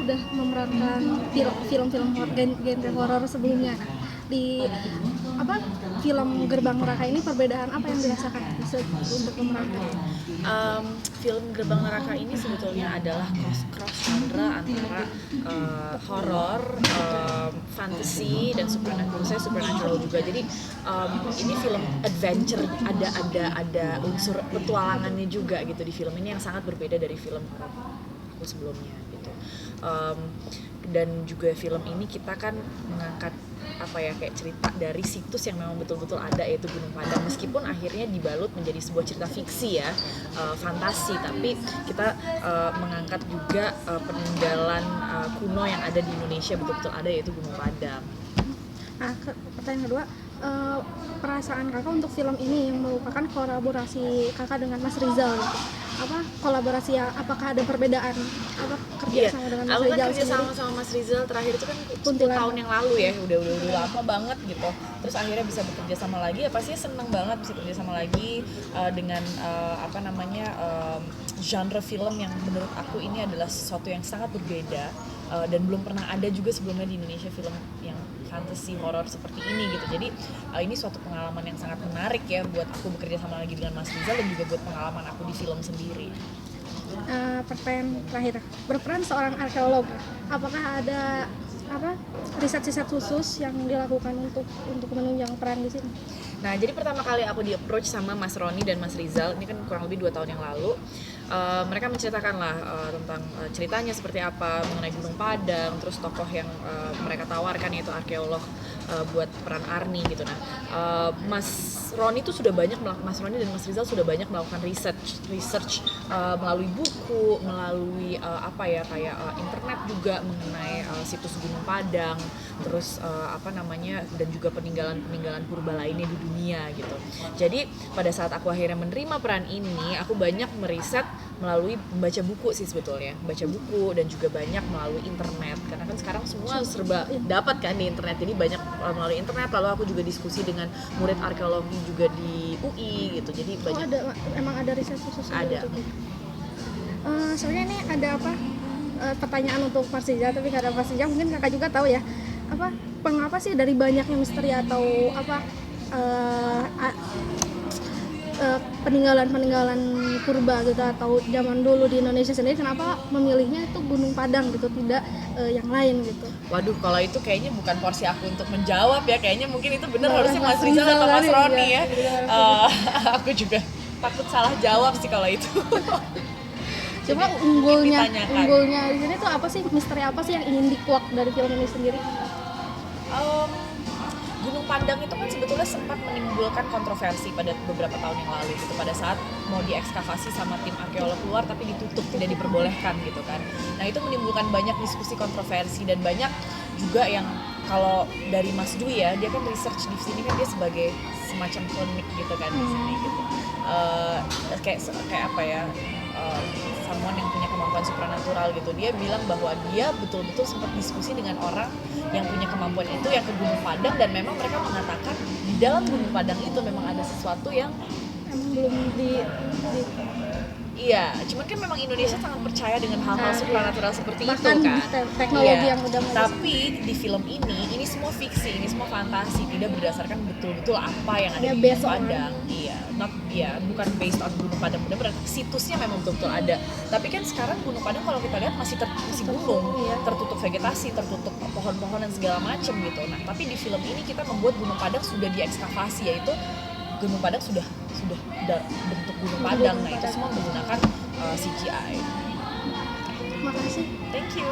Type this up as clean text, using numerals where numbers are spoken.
udah memerankan film-film genre horor sebelumnya. Di apa film Gerbang Neraka ini perbedaan apa yang dirasakan untuk memerankan? Film Gerbang Neraka ini sebetulnya adalah cross genre antara horor, fantasy dan supernatural. Saya supernatural juga. Jadi ini film adventure, ada unsur petualangannya juga gitu di film ini yang sangat berbeda dari film horor aku sebelumnya gitu. Dan juga film ini kita kan mengangkat kayak cerita dari situs yang memang betul-betul ada, yaitu Gunung Padang, meskipun akhirnya dibalut menjadi sebuah cerita fiksi ya, fantasi, tapi kita mengangkat juga peninggalan kuno yang ada di Indonesia, betul-betul ada, yaitu Gunung Padang. Nah, pertanyaan kedua, perasaan kakak untuk film ini yang merupakan kolaborasi kakak dengan Mas Rizal gitu. Kolaborasi ya, apakah ada perbedaan kerja sama dengan Mas Rizal? Aku kan kerja sama Mas Rizal terakhir itu kan 10 tahun yang lalu ya, udah lama banget gitu. Terus akhirnya bisa bekerja sama lagi, ya pastinya seneng banget bisa bekerja sama lagi dengan genre film yang menurut aku ini adalah sesuatu yang sangat berbeda dan belum pernah ada juga sebelumnya di Indonesia film yang fantasy horor seperti ini gitu. Jadi ini suatu pengalaman yang sangat menarik ya buat aku bekerja sama lagi dengan Mas Rizal dan juga buat pengalaman aku di film sendiri. Pertanyaan terakhir, berperan seorang arkeolog, apakah ada riset-riset khusus yang dilakukan untuk menunjang peran di sini? Nah, jadi pertama kali aku di-approach sama Mas Roni dan Mas Rizal, ini kan kurang lebih 2 tahun yang lalu. Mereka menceritakan lah tentang ceritanya seperti apa mengenai Gunung Padang, terus tokoh yang mereka tawarkan yaitu arkeolog buat peran Arni gitu. Nah, Mas Roni dan Mas Rizal sudah banyak melakukan research melalui buku, melalui internet juga mengenai situs Gunung Padang, terus dan juga peninggalan purba lainnya di dunia gitu. Jadi pada saat aku akhirnya menerima peran ini, aku banyak meriset melalui membaca buku sih sebetulnya, baca buku dan juga banyak melalui internet, karena kan sekarang semua serba dapat kan di internet, jadi banyak melalui internet. Lalu aku juga diskusi dengan murid arkeologi juga di UI gitu, jadi banyak. Emang ada riset khusus? Ada. Soalnya ini ada pertanyaan untuk Marsija, tapi nggak ada Marsija, mungkin kakak juga tahu ya, pengapa sih dari banyaknya misteri atau peninggalan purba gitu atau zaman dulu di Indonesia sendiri, kenapa memilihnya itu Gunung Padang gitu, tidak yang lain gitu? Waduh, kalau itu kayaknya bukan porsi aku untuk menjawab ya, kayaknya mungkin itu bener harusnya Mas Rizal atau Mas Roni ya. Aku juga takut salah jawab sih kalau itu. Cuma unggulnya di sini tuh apa sih, misteri apa sih yang ingin dikuak dari film ini sendiri? Gunung Padang itu kan sebetulnya sempat menimbulkan kontroversi pada beberapa tahun yang lalu gitu, pada saat mau diekskavasi sama tim arkeolog luar tapi ditutup, tidak diperbolehkan gitu kan. Nah, itu menimbulkan banyak diskusi kontroversi dan banyak juga yang, kalau dari Mas Dwi ya, dia kan research di sini kan, dia sebagai semacam klinik gitu kan di sini gitu. Someone yang punya kemampuan supranatural gitu. Dia bilang bahwa dia betul-betul sempat diskusi dengan orang yang punya kemampuan itu yang ke Gunung Padang, dan memang mereka mengatakan di dalam Gunung Padang itu memang ada sesuatu yang belum Iya, cuman kan memang Indonesia sangat percaya dengan hal-hal supranatural seperti bahkan itu kan. Teknologi yang udah tapi di film ini semua fiksi, ini semua fantasi, tidak berdasarkan betul-betul apa yang ada di Gunung Padang. Bukan based on Gunung Padang, benar-benar situsnya memang betul-betul ada. Tapi kan sekarang Gunung Padang kalau kita lihat masih gunung, tertutup vegetasi, tertutup pohon-pohon dan segala macam gitu. Nah, tapi di film ini kita membuat Gunung Padang sudah diekskavasi, yaitu Gunung Padang sudah bentuk Gunung Padang. Nah, itu semua menggunakan CGI. Makasih. Thank you.